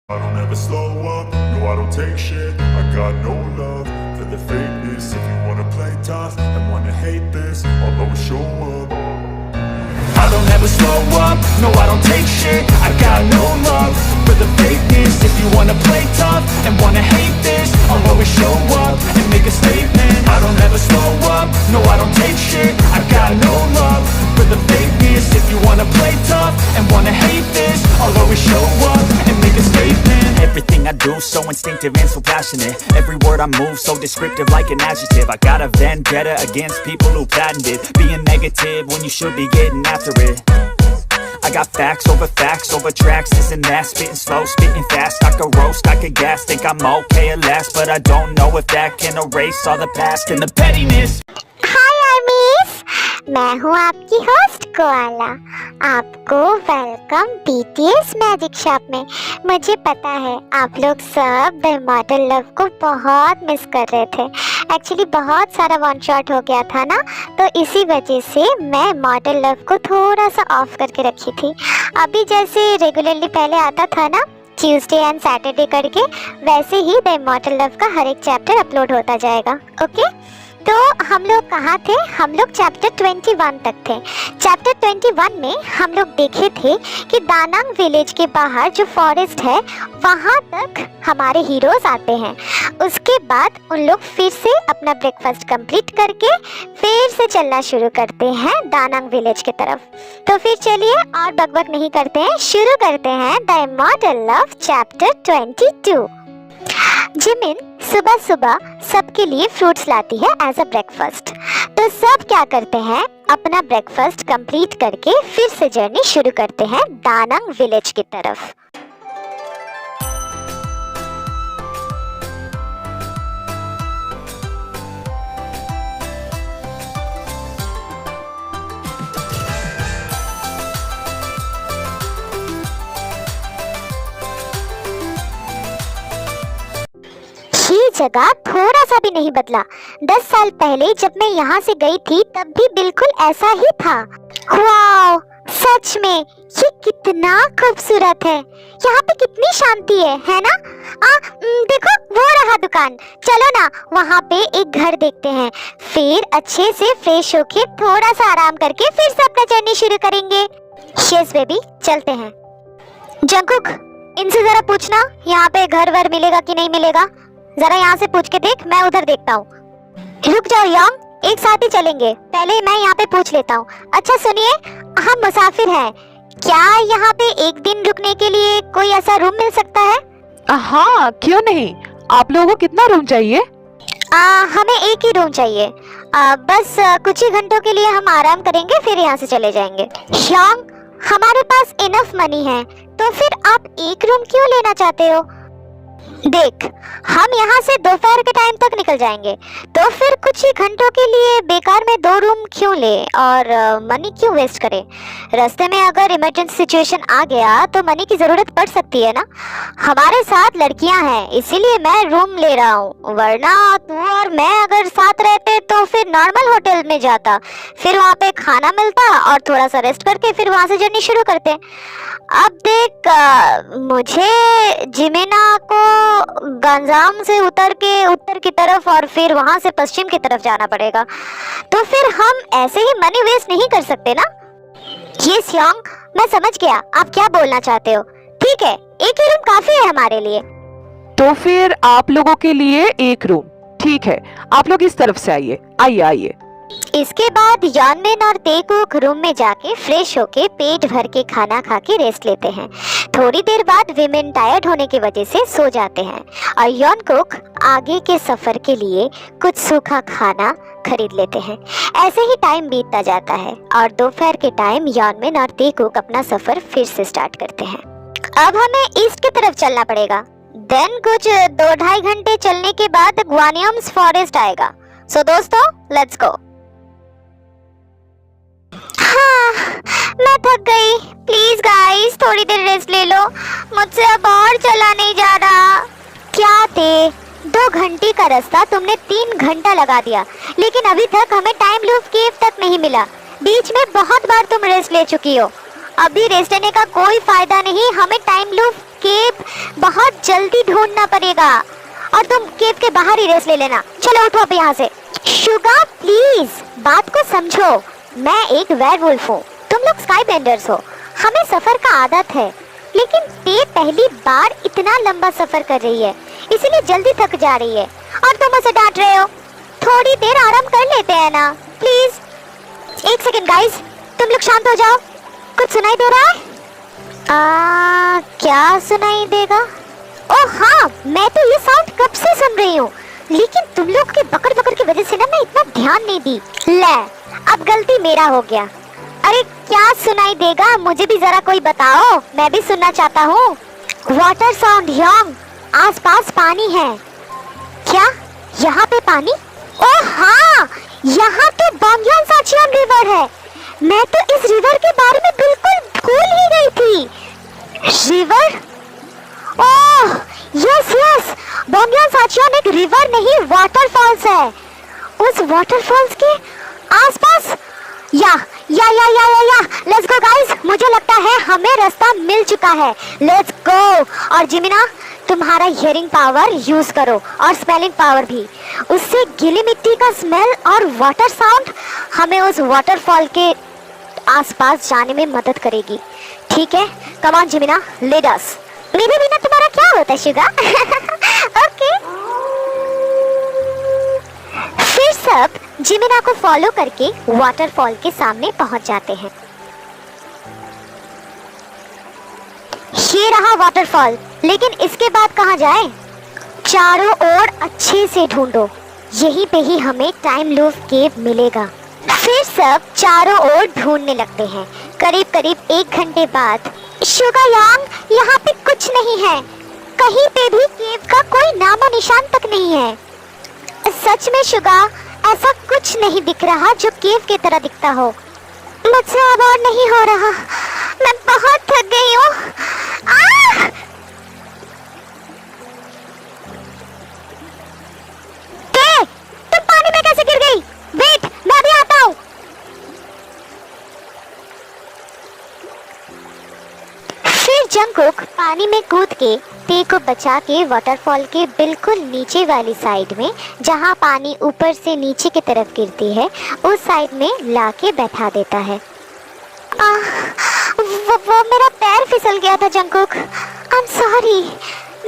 I don't ever slow up, no I don't take shit. I got no love for the fakeness. If you wanna play tough and wanna hate this, I'll always show up. I don't ever slow up, no I don't take shit. I got no love for the fakeness. If you wanna play tough and wanna hate this, I'll always show up and make a statement. I don't ever slow up, no I don't take shit. I got no love for the fakeness. If you wanna play tough and wanna hate this, I'll always show up and make a statement. Everything I do so instinctive and so passionate. Every word I move so descriptive like an adjective. I got a vendetta against people who patented being negative when you should be getting after it. I got facts over tracks, this and that. Spitting slow, spitting fast. I could roast, I could gas. Think I'm okay at last, but I don't know if that can erase all the past and the pettiness. हाय आर्मीज, मैं हूँ आपकी host koala. आपको welcome BTS magic shop में। मुझे पता है आप लोग सब द इमॉर्टल लव को बहुत मिस कर रहे थे। एक्चुअली बहुत सारा वन शॉट हो गया था ना, तो इसी वजह से मैं इमॉर्टल लव को थोड़ा सा ऑफ करके रखी थी। अभी जैसे रेगुलरली पहले आता था ना, ट्यूसडे एंड सैटरडे करके, वैसे ही द इमॉर्टल लव का हर एक चैप्टर अपलोड होता जाएगा। ओके, तो हम लोग कहाँ थे? हम लोग चैप्टर 21 तक थे। चैप्टर 21 में हम लोग देखे थे कि दानांग विलेज के बाहर जो फॉरेस्ट है वहाँ तक हमारे हीरोज आते हैं। उसके बाद उन लोग फिर से अपना ब्रेकफास्ट कंप्लीट करके फिर से चलना शुरू करते हैं दानांग विलेज की तरफ। तो फिर चलिए और बकबक नहीं करते हैं, शुरू करते हैं the immortal love chapter 22। Jimin सुबह सुबह सबके लिए फ्रूट्स लाती है एज अ ब्रेकफास्ट। तो सब क्या करते हैं, अपना ब्रेकफास्ट कंप्लीट करके फिर से जर्नी शुरू करते हैं दानांग विलेज की तरफ। ये जगह थोड़ा सा भी नहीं बदला। 10 साल पहले जब मैं यहाँ से गई थी तब भी बिल्कुल ऐसा ही था। वाओ, सच में ये कितना खूबसूरत है। यहाँ पे कितनी शांति है ना? देखो वो रहा दुकान। चलो ना वहाँ पे एक घर देखते हैं, फिर अच्छे से फ्रेश होके थोड़ा सा आराम करके फिर से अपना जर्नी शुरू करेंगे। यस बेबी, चलते हैं। जंकुक, इनसे जरा पूछना यहाँ पे घर वर मिलेगा कि नहीं मिलेगा। जरा यहाँ से पूछ के देख, मैं उधर देखता हूँ। रुक जाओ यंग, एक साथ ही चलेंगे। पहले मैं यहाँ पे पूछ लेता हूँ। अच्छा सुनिए, हम मुसाफिर हैं, क्या यहाँ पे एक दिन रुकने के लिए कोई ऐसा रूम मिल सकता है? हाँ, क्यों नहीं। आप लोगों को कितना रूम चाहिए? हमें एक ही रूम चाहिए। बस कुछ ही घंटों के लिए हम आराम करेंगे, फिर यहाँ से चले जाएंगे। यंग, हमारे पास इनफ मनी है, तो फिर आप एक रूम क्यों लेना चाहते हो? देख, हम यहाँ से दोपहर के टाइम तक निकल जाएंगे, तो फिर कुछ ही घंटों के लिए बेकार में 2 रूम क्यों ले और मनी क्यों वेस्ट करें? रास्ते में अगर इमरजेंसी सिचुएशन आ गया तो मनी की ज़रूरत पड़ सकती है ना। हमारे साथ लड़कियां हैं, इसीलिए मैं रूम ले रहा हूँ, वरना तू और मैं अगर साथ रहते तो फिर नॉर्मल होटल में जाता, फिर वहाँ पे खाना मिलता और थोड़ा सा रेस्ट करके फिर वहाँ से जर्नी शुरू करते। अब देख, मुझे जिमेना को गंजाम से उतर के उत्तर की तरफ और फिर वहां से पश्चिम की तरफ जाना पड़ेगा, तो फिर हम ऐसे ही मनी वेस्ट नहीं कर सकते ना। ये स्योंग, मैं समझ गया आप क्या बोलना चाहते हो। ठीक है, एक ही रूम काफी है हमारे लिए। तो फिर आप लोगों के लिए एक रूम ठीक है। आप लोग इस तरफ से आइए, आइए आइए। इसके बाद यानमिन और तेकुक रूम में जाके फ्रेश होके पेट भर के खाना खा के रेस्ट लेते हैं। थोड़ी देर बाद विमेन टायर्ड होने की वजह से सो जाते हैं और यॉनकुक आगे के सफर के लिए कुछ सूखा खाना खरीद लेते हैं। ऐसे ही टाइम बीतता जाता है और दोपहर के टाइम यानमिन और तेकुक अपना सफर फिर से स्टार्ट करते हैं। अब हमें ईस्ट की तरफ चलना पड़ेगा। देन कुछ 2-2.5 घंटे चलने के बाद ग्वानियम्स फॉरेस्ट आएगा। सो दोस्तों, लेट्स गो। हाँ, मैं थक गई। प्लीज गाइस, थोड़ी देर रेस्ट ले लो, मुझसे अब और चला नहीं जा रहा। क्या थे, 2 घंटे का रास्ता तुमने 3 घंटा लगा दिया, लेकिन अभी तक हमें टाइम लूप केव तक नहीं मिला। बीच में बहुत बार तुम रेस्ट ले चुकी हो, अभी रेस्ट लेने का कोई फायदा नहीं, हमें टाइम लूप केव बहुत जल्दी ढूंढना पड़ेगा और तुम केव के बाहर ही रेस्ट ले लेना। चलो उठो अब यहाँ से। शुगा प्लीज बात को समझो, मैं एक वेयरवुल्फ हूँ, तुम लोग स्काई बेंडर्स हो। हमें सफर का आदत है, लेकिन ते पहली बार इतना लंबा सफर कर रही है, इसीलिए जल्दी थक जा रही है और तुम उसे डांट रहे हो। थोड़ी देर आराम कर लेते हैं ना प्लीज। एक सेकंड गाइस, तुम लोग शांत हो जाओ। कुछ सुनाई दे रहा है? क्या सुनाई देगा? ओह हाँ, मैं तो ये साउंड कब से सुन रही हूँ, लेकिन तुम लोग के बकर बकर की वजह से ना मैं इतना ध्यान नहीं दी। ले, अब गलती मेरा हो गया। अरे क्या सुनाई देगा, मुझे भी जरा कोई बताओ, मैं भी सुनना चाहता हूँ। वाटर साउंड यंग, आसपास पानी है। क्या यहाँ पे पानी? ओह हाँ, यहाँ तो बॉन्गयांग साचियान रिवर है। मैं तो इस रिवर के बारे में बिल्कुल भूल ही गई थी। रिवर? ओह यस यस, बॉन्गयांग साचियान एक रिवर नहीं वाटरफॉल्स है। उस वाटरफॉल्स के आसपास या लेट्स गो गाइस, मुझे लगता है हमें रास्ता मिल चुका है। Let's go. और जिमिना, तुम्हारा हियरिंग पावर यूज करो और स्मेलिंग पावर भी। उससे गीली मिट्टी का स्मेल और वाटर साउंड हमें उस वाटरफॉल के आसपास जाने में मदद करेगी। ठीक है, कम ऑन जिमिना, लीड अस। मेरे बिना तुम्हारा क्या होता है शुगा? ओके। फिर सब जिमिना को फॉलो करके वाटरफॉल के सामने पहुंच जाते हैं। ये रहा वाटरफॉल, लेकिन इसके बाद कहाँ जाए? चारों ओर अच्छे से ढूंढो, यहीं पे ही हमें टाइम लूप केव मिलेगा। फिर सब चारों ओर ढूंढने लगते हैं। करीब करीब 1 घंटे बाद शुगा यांग, यहाँ पे कुछ नहीं है, कहीं पे भी केव का कोई नामो निशान तक नहीं है। सच में शुगा, ऐसा कुछ नहीं दिख रहा जो केव की तरह दिखता हो। मुझसे अब और नहीं हो रहा, मैं बहुत थक गई हूँ। तुम पानी में कैसे गिर गई? वेट, मैं भी आता हूँ। फिर जंगकुक पानी में कूद के ते को बचा के वाटरफॉल के बिल्कुल नीचे वाली साइड में, जहाँ पानी ऊपर से नीचे की तरफ गिरती है, उस साइड में लाके बैठा देता है। वो मेरा पैर फिसल गया था जंगकुक, आई एम सॉरी।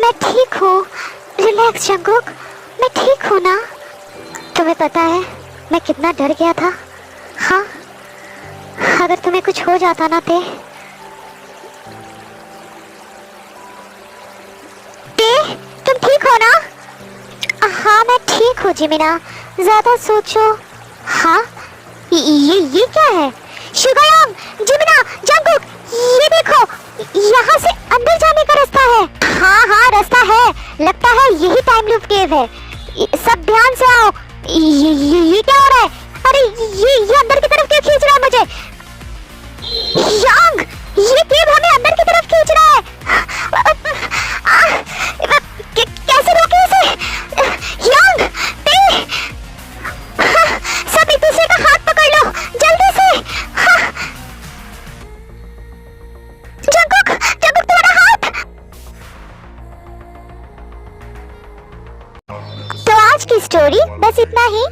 मैं ठीक हूँ, रिलैक्स जंगकुक, मैं ठीक हूँ ना? तुम्हें पता है मैं कितना डर गया था? हाँ, अगर तुम्हें कुछ हो जाता ना ते तुम ठीक हो ना? हाँ मैं ठीक हूँ जिमिना, ज्यादा सोचो। हाँ ये क्या है? शुगा यांग, जिमिना, जंगकुक, ये देखो, यहाँ से अंदर जाने का रास्ता है। हाँ रास्ता है, लगता है यही टाइम लूप केव है। सब ध्यान से आओ। ये क्या हो रहा है? अरे ये अंदर की तरफ क्यों खींच रहा है मुझे? यांग, ये केव हमें अंदर की तरफ खींच रहा है। कैसे रोके इसे? यांग, सब एक दूसरे का हाथ पकड़ लो जल्दी से। जंगकुक, तुम्हारा हाथ। तो आज की स्टोरी बस इतना ही।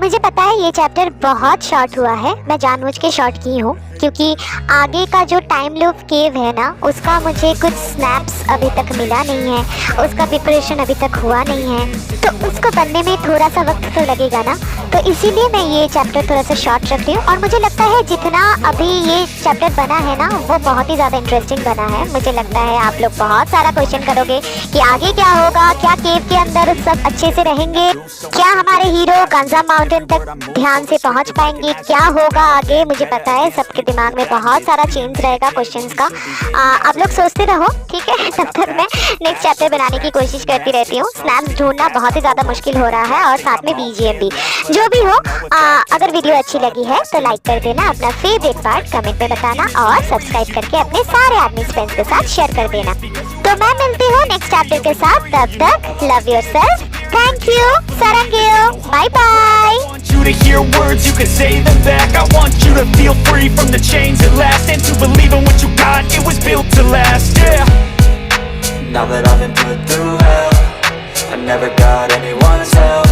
मुझे पता है ये चैप्टर बहुत शॉर्ट हुआ है, मैं जानबूझ के शॉर्ट की हूँ, क्योंकि आगे का जो टाइम लूप केव है ना, उसका मुझे कुछ स्नैप्स अभी तक मिला नहीं है, उसका प्रिपरेशन अभी तक हुआ नहीं है, तो उसको बनने में थोड़ा सा वक्त तो लगेगा ना। तो इसीलिए मैं ये चैप्टर थोड़ा सा शॉर्ट रख रही हूँ। और मुझे लगता है जितना अभी ये चैप्टर बना है ना, वो बहुत ही ज़्यादा इंटरेस्टिंग बना है। मुझे लगता है आप लोग बहुत सारा क्वेश्चन करोगे कि आगे क्या होगा, क्या केव के अंदर सब अच्छे से रहेंगे, क्या हमारे हीरो गांजा माउंटेन तक ध्यान से पहुंच पाएंगे, क्या होगा आगे। मुझे पता है सबके दिमाग में बहुत सारा चेंज रहेगा क्वेश्चंस का। आप लोग सोचते रहो, ठीक है? तब तक मैं नेक्स्ट चैप्टर बनाने की कोशिश करती रहती हूँ। स्नैप्स ढूंढना बहुत ही ज़्यादा मुश्किल हो रहा है, और साथ में BGM भी। जो भी हो, अगर वीडियो अच्छी लगी है तो लाइक कर देना, अपना फेवरेट पार्ट कमेंट में बताना, और सब्सक्राइब करके अपने सारे आदमी फ्रेंड्स के साथ शेयर कर देना। तो मैं मिलती हूँ नेक्स्ट चैप्टर के साथ, तब तक लव योरसेल्फ, थैंक यू, सारंगेओ, bye bye. You to hear words, you can say them back. I want you to feel free from the chains that last, and to believe in what you got, it was built to last, yeah. Now that I've been put through hell, I never got anyone's help.